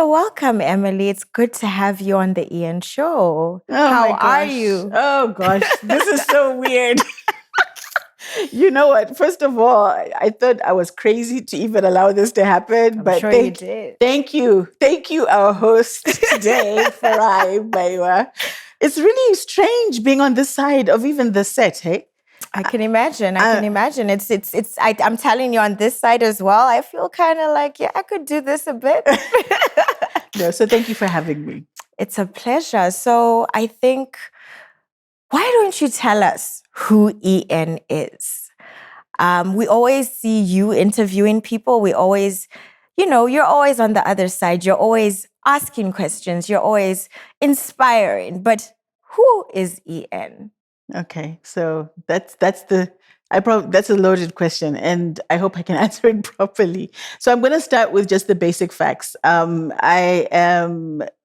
So welcome, Emily. It's good to have you on the eNShow. Oh How my are gosh. you? Oh gosh, this is so weird. You know what? First of all, I thought I was crazy to even allow this to happen, I'm but sure you did. thank you, our host today, Farai Mbayiwa. It's really strange being on this side of even the set, hey? I can imagine. I can imagine. I'm telling you on this side as well. I feel kind of like, yeah, I could do this a bit. No, so thank you for having me. It's a pleasure. So I think, why don't you tell us who EN is? We always see you interviewing people. We always, you're always on the other side. You're always asking questions. You're always inspiring. But who is EN? Okay, so that's a loaded question, and I hope I can answer it properly. So I'm going to start with just the basic facts. I'm a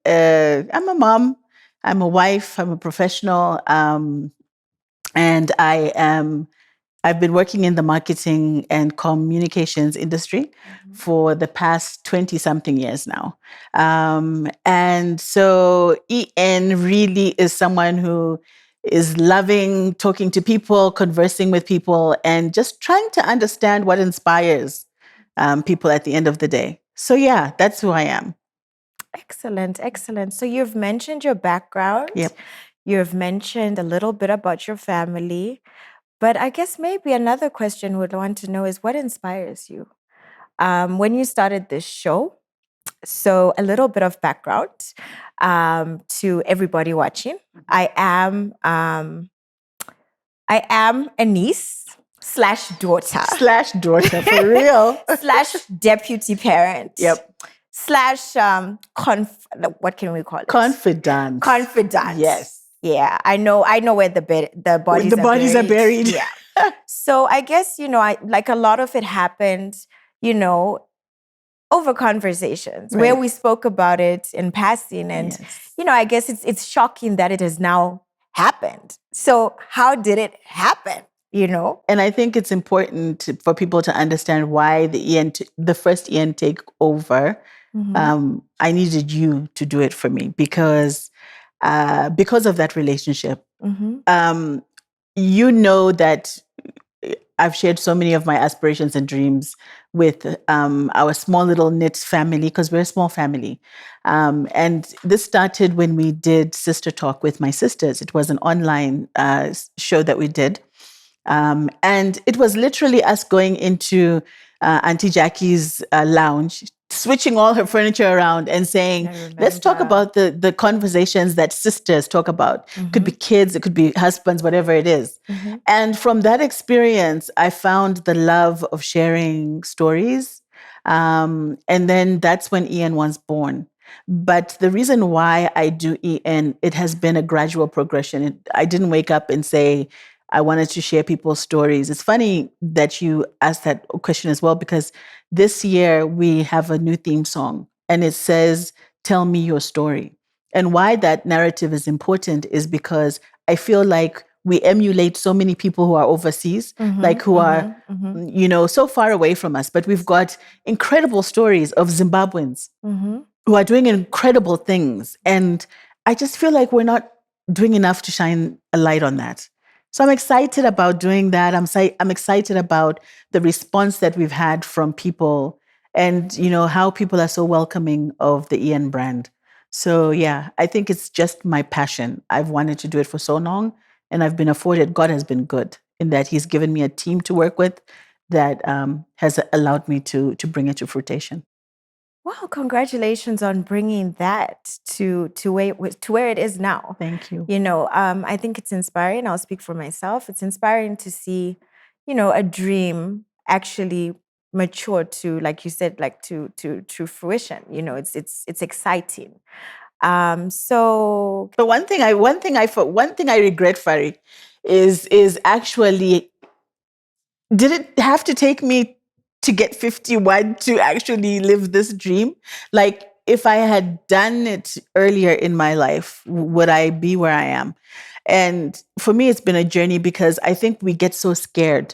mom, I'm a wife, I'm a professional, and I've been working in the marketing and communications industry for the past 20 something years now. And so EN really is someone who is loving talking to people, conversing with people, and just trying to understand what inspires people at the end of the day. So, yeah, that's who I am. Excellent, excellent. So you've mentioned your background. Yep. You've mentioned a little bit about your family. But I guess maybe another question would want to know is what inspires you? When you started this show, so a little bit of background to everybody watching. I am a niece slash daughter. Slash daughter, for real. Slash deputy parent. Yep. Slash what can we call it? Confidant. Confidant. Yes. Yeah, I know where the bodies are buried. Yeah. So I guess, like a lot of it happened, over conversations where we spoke about it in passing. And, Yes. I guess it's shocking that it has now happened. So how did it happen? And I think it's important for people to understand why the first EN takeover, I needed you to do it for me because of that relationship. You know that I've shared so many of my aspirations and dreams with our small little knit family because we're a small family. And this started when we did Sister Talk with my sisters. It was an online show that we did. And it was literally us going into Auntie Jackie's lounge, switching all her furniture around and saying, let's talk about the conversations that sisters talk about. It could be kids, it could be husbands, whatever it is. And from that experience, I found the love of sharing stories. And then that's when EN was born. But the reason why I do EN, it has been a gradual progression. I didn't wake up and say, I wanted to share people's stories. It's funny that you asked that question as well, because this year we have a new theme song and it says, tell me your story. And why that narrative is important is because I feel like we emulate so many people who are overseas, who are, so far away from us. But we've got incredible stories of Zimbabweans who are doing incredible things. And I just feel like we're not doing enough to shine a light on that. So I'm excited about doing that. I'm excited about the response that we've had from people and, how people are so welcoming of the EN brand. So yeah, I think it's just my passion. I've wanted to do it for so long and I've been afforded. God has been good in that he's given me a team to work with that has allowed me to bring it to fruition. Wow, congratulations on bringing that to where it is now. Thank you. I think it's inspiring. I'll speak for myself. It's inspiring to see, a dream actually mature to, like you said, like to fruition. It's exciting. So But one thing I regret, Farie, is actually, did it have to take me to get 51 to actually live this dream? Like, if I had done it earlier in my life, would I be where I am? And for me, it's been a journey because I think we get so scared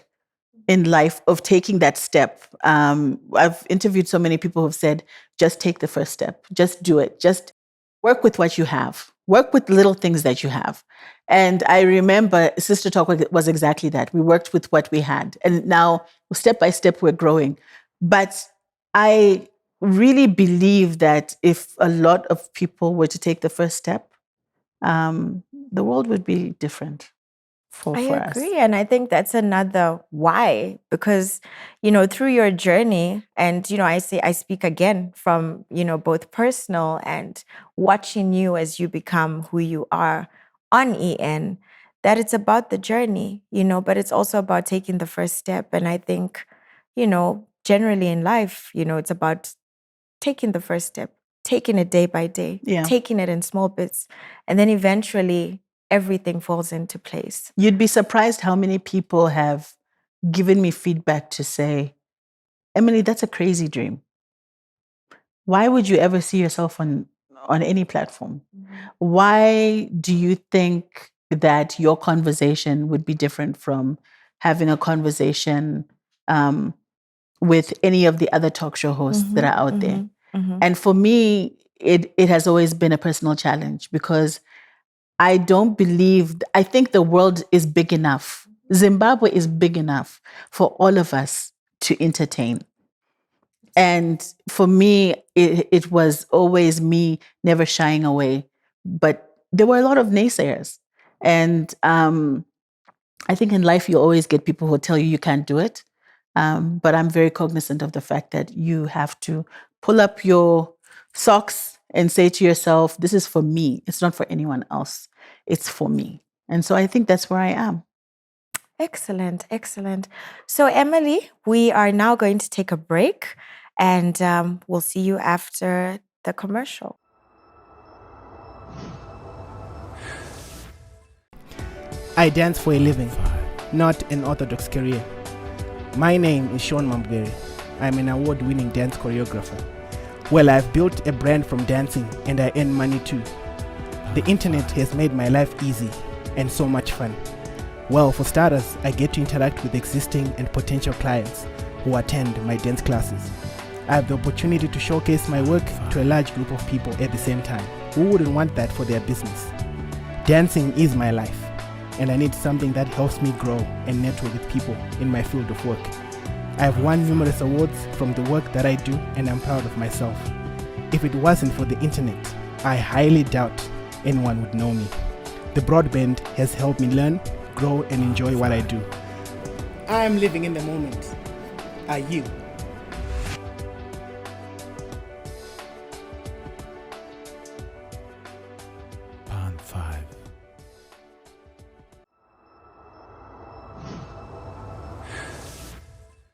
in life of taking that step. I've interviewed so many people who've said, just take the first step, just do it, just work with what you have, work with little things that you have. And I remember Sister Talk was exactly that. We worked with what we had. And now, step by step, we're growing. But I really believe that if a lot of people were to take the first step, the world would be different for I us. agree. And I think that's another why, because, through your journey, and, I speak again from, both personal and watching you as you become who you are on EN, that it's about the journey, but it's also about taking the first step. And I think, generally in life, it's about taking the first step, taking it day by day, taking it in small bits, and then eventually everything falls into place. You'd be surprised how many people have given me feedback to say, Emily, that's a crazy dream. Why would you ever see yourself on any platform? Mm-hmm. Why do you think that your conversation would be different from having a conversation with any of the other talk show hosts that are out there? Mm-hmm. And for me, it has always been a personal challenge because I think the world is big enough. Zimbabwe is big enough for all of us to entertain. And for me, it was always me never shying away. But there were a lot of naysayers. And I think in life, you always get people who tell you can't do it. But I'm very cognizant of the fact that you have to pull up your socks and say to yourself, this is for me. It's not for anyone else. It's for me. And so I think that's where I am. Excellent, excellent. So, Emily, we are now going to take a break and we'll see you after the commercial. I dance for a living, not an orthodox career. My name is Sean Mambere. I'm an award-winning dance choreographer. Well, I've built a brand from dancing and I earn money too. The internet has made my life easy and so much fun. Well, for starters, I get to interact with existing and potential clients who attend my dance classes. I have the opportunity to showcase my work to a large group of people at the same time. Who wouldn't want that for their business? Dancing is my life, and I need something that helps me grow and network with people in my field of work. I have won numerous awards from the work that I do, and I'm proud of myself. If it wasn't for the internet, I highly doubt anyone would know me. The broadband has helped me learn, grow, and enjoy what I do. I'm living in the moment. Are you? Pond 5.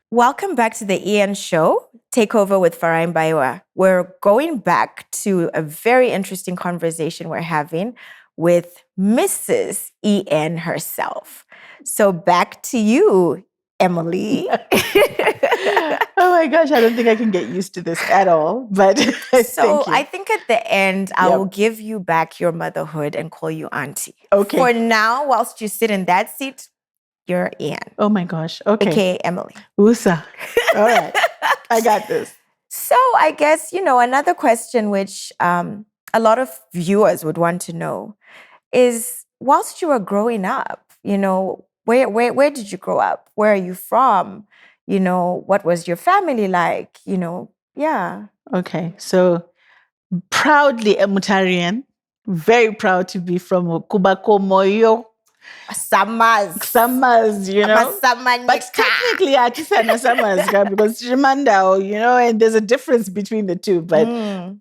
Welcome back to the eNShow, Takeover with Farai Mbayiwa. We're going back to a very interesting conversation we're having with Mrs. EN herself. So back to you, Emily. Oh my gosh, I don't think I can get used to this at all. But so I think at the end, I will give you back your motherhood and call you auntie. Okay. For now, whilst you sit in that seat, you're Ian. Oh my gosh. Okay. Okay, Emily. Usa. All right. I got this. So I guess, another question which a lot of viewers would want to know is, whilst you were growing up, where did you grow up? Where are you from? What was your family like? Yeah. Okay. So proudly a Mutarian, very proud to be from Kubako Moyo. Summers, But technically, Atisana Summers, because Shimanda, and there's a difference between the two. But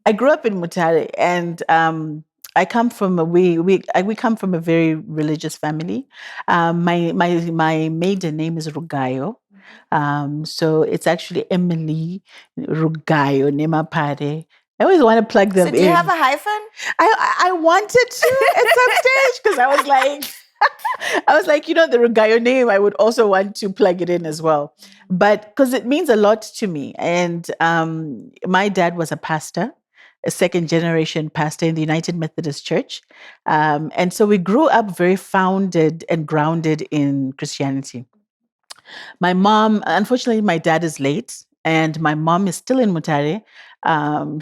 I grew up in Mutare, and I come from we come from a very religious family. My maiden name is Rugayo, so it's actually Emily Rugayo Nemapare. I always want to plug them in. So do you have a hyphen? I wanted to at some stage because I was like. the Rugayo name, I would also want to plug it in as well. But because it means a lot to me. And my dad was a pastor, a second generation pastor in the United Methodist Church. And so we grew up very founded and grounded in Christianity. My mom, unfortunately, my dad is late, and my mom is still in Mutare.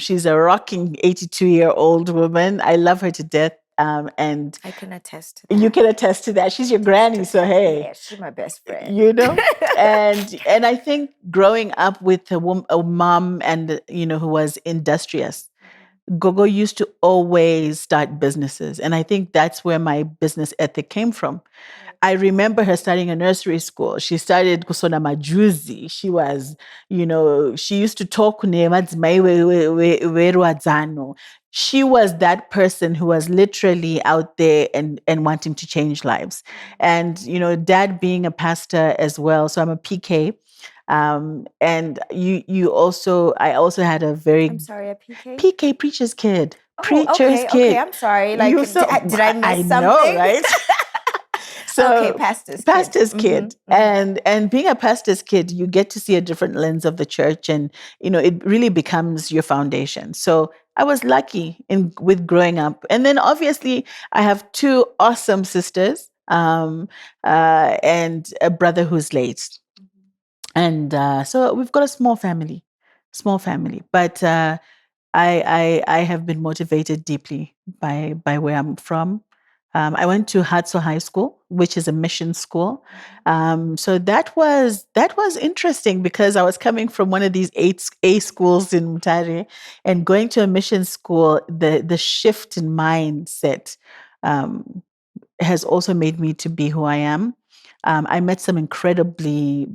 She's a rocking 82-year-old woman. I love her to death. And I can attest to that. you can attest to that. She's your granny, so hey, Yeah, she's my best friend. you know. And I think growing up with a mom and who was industrious, Gogo used to always start businesses, and I think that's where my business ethic came from. I remember her starting a nursery school. She started kusona majuzi. She was, she used to talk werwadzano. She was that person who was literally out there and wanting to change lives. And, dad being a pastor as well. So I'm a PK. And I also had a very I'm sorry, a PK? PK preacher's kid. Oh, Preacher's kid. okay, I'm sorry. Like, did I miss I something? know, right? So, okay, pastor's kid. And being a pastor's kid, you get to see a different lens of the church, and it really becomes your foundation. So I was lucky with growing up, and then obviously I have two awesome sisters, and a brother who's late, and so we've got a small family, but. I have been motivated deeply by where I'm from. I went to Hatso High School, which is a mission school. So that was interesting because I was coming from one of these A schools in Mutare and going to a mission school. The shift in mindset has also made me to be who I am. I met some incredibly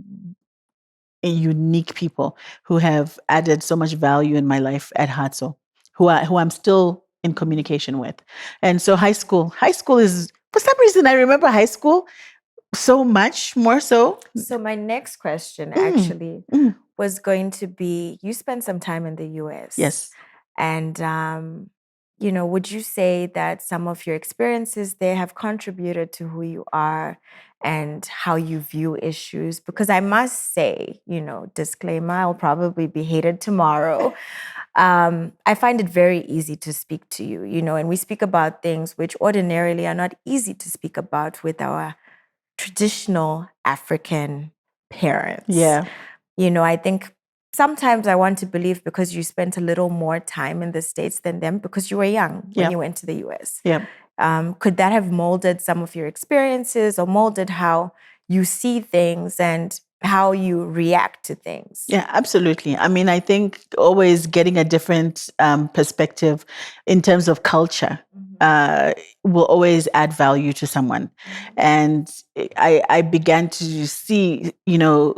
unique people who have added so much value in my life at Hatso, who I'm still in communication with. And so high school is, for some reason, I remember high school so much more so. So my next question actually was going to be, you spent some time in the US. Yes. And, would you say that some of your experiences there have contributed to who you are and how you view issues? Because I must say, disclaimer, I'll probably be hated tomorrow. I find it very easy to speak to you, and we speak about things which ordinarily are not easy to speak about with our traditional African parents. Yeah. I think sometimes I want to believe because you spent a little more time in the States than them because you were young when you went to the US. Yeah. Could that have molded some of your experiences or molded how you see things and how you react to things? Yeah, absolutely. I mean, I think always getting a different perspective in terms of culture will always add value to someone. And I began to see, the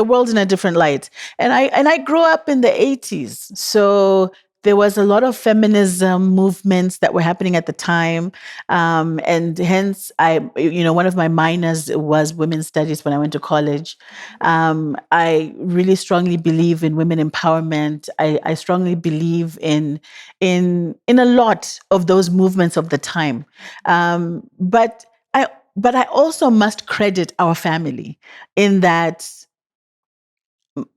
world in a different light. And I grew up in the 80s. So there was a lot of feminism movements that were happening at the time. And hence one of my minors was women's studies when I went to college. I really strongly believe in women empowerment. I strongly believe in a lot of those movements of the time. But I also must credit our family in that,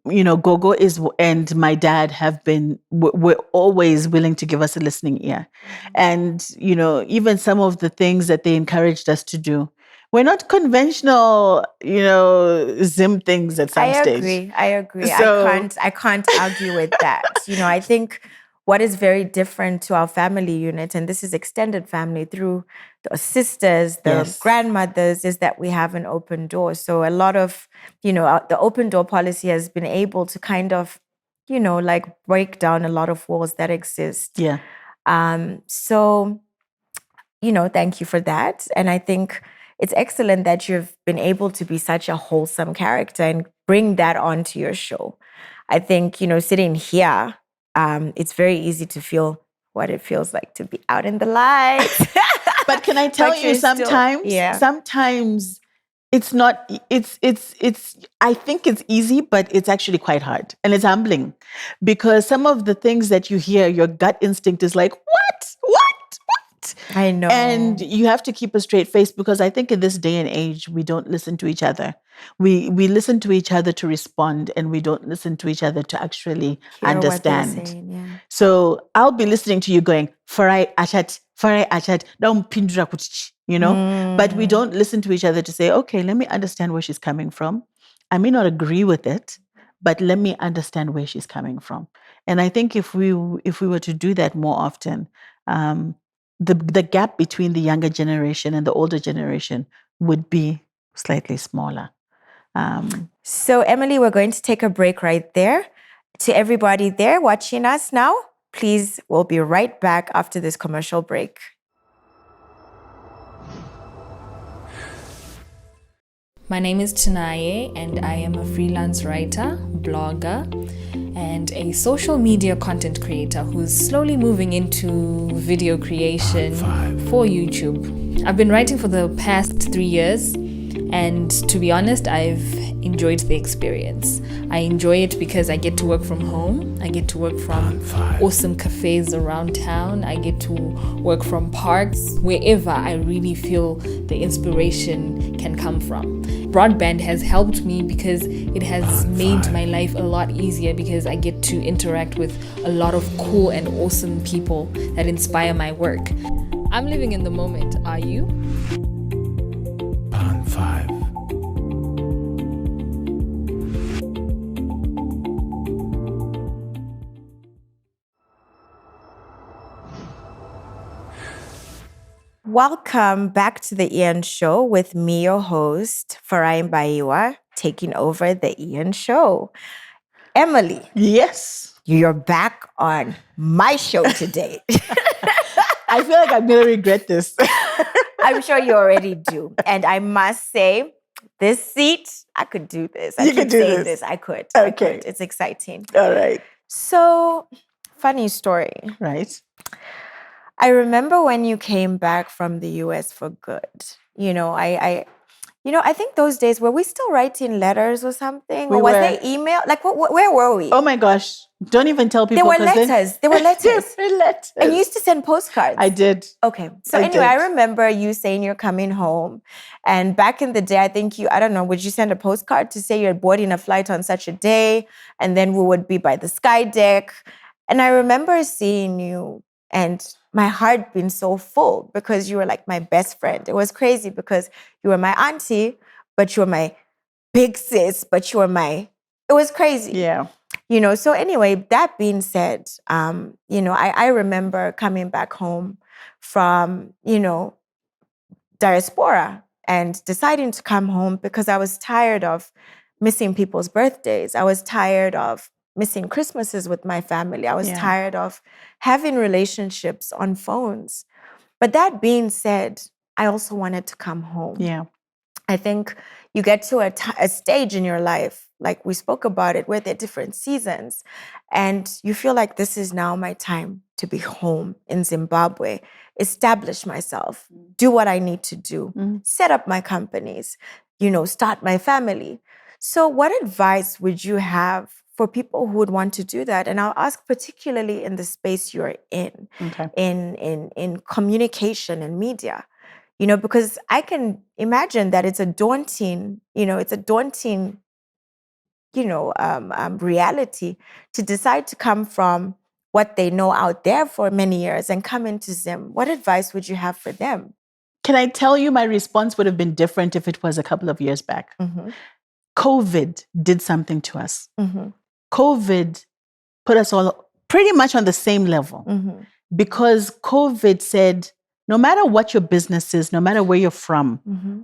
Gogo and my dad have been, we're always willing to give us a listening ear. And, even some of the things that they encouraged us to do, we're not conventional, Zim things at some stage. I agree. So, I can't argue with that. I think what is very different to our family unit, and this is extended family through the sisters, the grandmothers, is that we have an open door. So a lot of, the open door policy has been able to kind of, break down a lot of walls that exist. Yeah. So, thank you for that. And I think it's excellent that you've been able to be such a wholesome character and bring that onto your show. I think, sitting here, it's very easy to feel what it feels like to be out in the light. But can I tell you, sometimes it's not, I think it's easy, but it's actually quite hard. And it's humbling because some of the things that you hear, your gut instinct is like, what? I know. And you have to keep a straight face, because I think in this day and age, we don't listen to each other. We listen to each other to respond, and we don't listen to each other to actually Hear what they're understand. saying, yeah. So I'll be listening to you going, Farai achat, you know, but we don't listen to each other to say, okay, let me understand where she's coming from. I may not agree with it, but let me understand where she's coming from. And I think if we were to do that more often, the gap between the younger generation and the older generation would be slightly smaller. So, Emily, we're going to take a break right there. To everybody there watching us now, please, we'll be right back after this commercial break. My name is Tanaye, and I am a freelance writer, blogger, and a social media content creator who's slowly moving into video creation for YouTube. I've been writing for the past 3 years, and to be honest, I've enjoyed the experience. I enjoy it because I get to work from home. I get to work from awesome cafes around town. I get to work from parks, wherever I really feel the inspiration can come from. Broadband has helped me because it has made my life a lot easier, because I get to interact with a lot of cool and awesome people that inspire my work. I'm living in the moment. Are you? Pan 5. Welcome back to the eNShow with me, your host, Farai Mbayiwa, taking over the eNShow. Emily. Yes. You're back on my show today. I feel like I'm going to regret this. I'm sure you already do. And I must say, this seat, I could do this. I You could do say this. I could. Okay. I could. It's exciting. All right. So, funny story. Right. I remember when you came back from the US for good. I think those days, were we still writing letters or something? We or was were. there email? Like, where were we? Oh my gosh. Don't even tell people. There were letters. There were letters. There were letters. And you used to send postcards. I did. Okay. So I anyway, I did. remember you saying you're coming home. And back in the day, I think I don't know, would you send a postcard to say you're boarding a flight on such a day? And then we would be by the sky deck. And I remember seeing you and my heart being so full because you were like my best friend. It was crazy because you were my auntie, but you were my big sis, but you were it was crazy. Yeah. So anyway, that being said, I remember coming back home from, diaspora and deciding to come home because I was tired of missing people's birthdays. I was tired of missing Christmases with my family. I was tired of having relationships on phones. But that being said, I also wanted to come home. Yeah. I think you get to a stage in your life, like we spoke about it, where there are different seasons. And you feel like this is now my time to be home in Zimbabwe, establish myself, do what I need to do, set up my companies, start my family. So what advice would you have for people who would want to do that? And I'll ask particularly in the space you're in, in communication and media. Because I can imagine that it's a daunting reality to decide to come from what they know out there for many years and come into Zim. What advice would you have for them? Can I tell you my response would have been different if it was a couple of years back? Mm-hmm. COVID did something to us. Mm-hmm. COVID put us all pretty much on the same level because COVID said, no matter what your business is, no matter where you're from,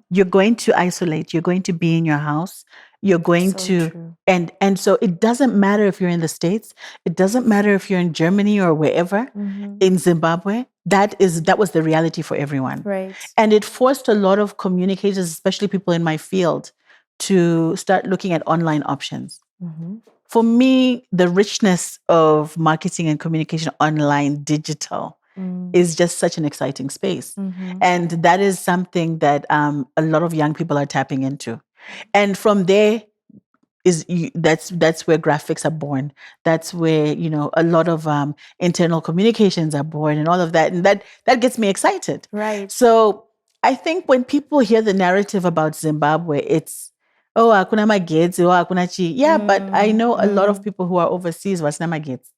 you're going to isolate. You're going to be in your house. You're going to, and so it doesn't matter if you're in the States. It doesn't matter if you're in Germany or wherever, in Zimbabwe. That was the reality for everyone. Right. And it forced a lot of communicators, especially people in my field, to start looking at online options. For me, the richness of marketing and communication online, digital, is just such an exciting space. And that is something that a lot of young people are tapping into. And from there, that's where graphics are born. That's where, you know, a lot of internal communications are born and all of that. And that gets me excited. Right. So I think when people hear the narrative about Zimbabwe, it's, oh, hakuna magetsi, oh, hakuna chi. Yeah, but I know a lot of people who are overseas, wasna magetsi.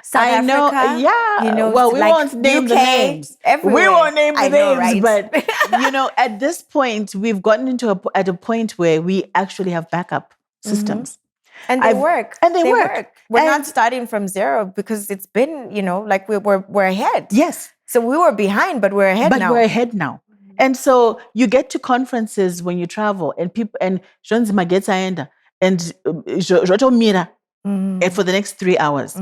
South I know, Africa, yeah. you know, Well, we like won't name the UK, names. everywhere. We won't name the I know, names, right? but you know, at this point, we've gotten at a point where we actually have backup systems, And they work. and they work. We're And not starting from zero because it's been, you know, like we're ahead. yes, So we were behind, but we're ahead now. but we're ahead now. And so you get to conferences when you travel, and people and Jonzima gets aenda and Joto Mira and for the next 3 hours.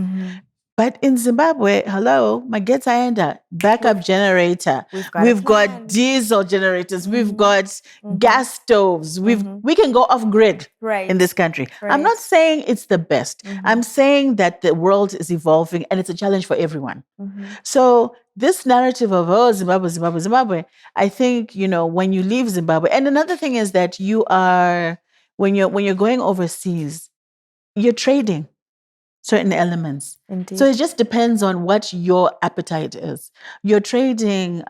But in Zimbabwe, hello, Mageta Aenda, backup generator. We've got a plan. Diesel generators. We've got gas stoves. We can go off grid Right. in this country. I'm Right. not saying it's the best. I'm saying that the world is evolving and it's a challenge for everyone. So this narrative of, oh, Zimbabwe, Zimbabwe, Zimbabwe, I think, you know, when you leave Zimbabwe, and another thing is that when you're going overseas, you're trading certain elements. Indeed. So it just depends on what your appetite is. You're trading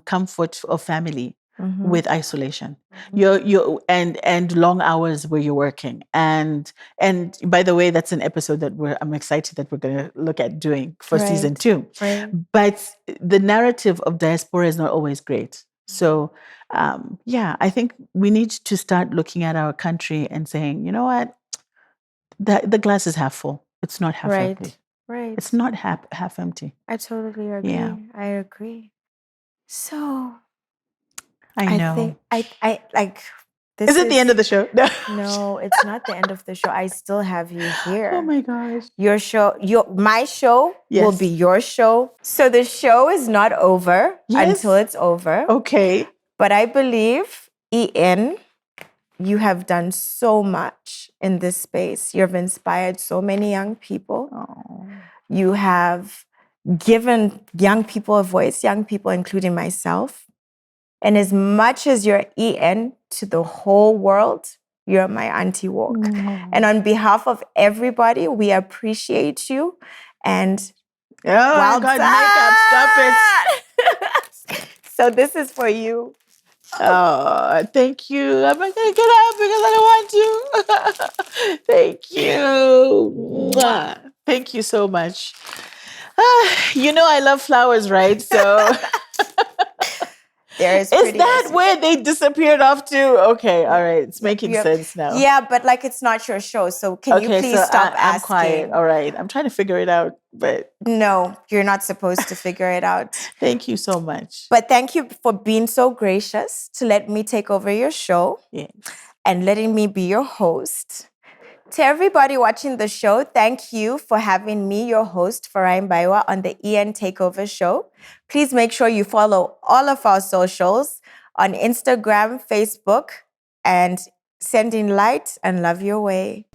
comfort of family with isolation. You and long hours where you're working. And by the way, that's an episode that I'm excited that we're going to look at doing for season 2. Right. But the narrative of diaspora is not always great. So yeah, I think we need to start looking at our country and saying, you know what, the glass is half full. It's not half empty. Right. It's not half empty. I totally agree. Yeah. I agree. So I know. think I like this. Is it the end of the show? No. No, it's not the end of the show. I still have you here. Oh my gosh. Your show, my show Yes. will be your show. So the show is not over until it's over. Okay. But I believe, En, you have done so much in this space. You have inspired so many young people. Oh. You have given young people a voice, young people, including myself. And as much as you're En to the whole world, you're my auntie walk. And on behalf of everybody, we appreciate you. And Oh, well God, done. makeup, stop it. So this is for you. Oh, thank you. I'm not going to get up because I don't want to. Thank you. Mwah. Thank you so much. You know I love flowers, right? So Is that where they disappeared off to? Okay, all right. It's making sense now. Yeah, but like it's not your show. So can you please stop asking? I'm quiet. All right. I'm trying to figure it out, but no, you're not supposed to figure it out. Thank you so much. But thank you for being so gracious to let me take over your show. Yes. And letting me be your host. To everybody watching the show, thank you for having me, your host, Farai Mbayiwa, on the EN Takeover show. Please make sure you follow all of our socials on Instagram, Facebook, and sending light and love your way.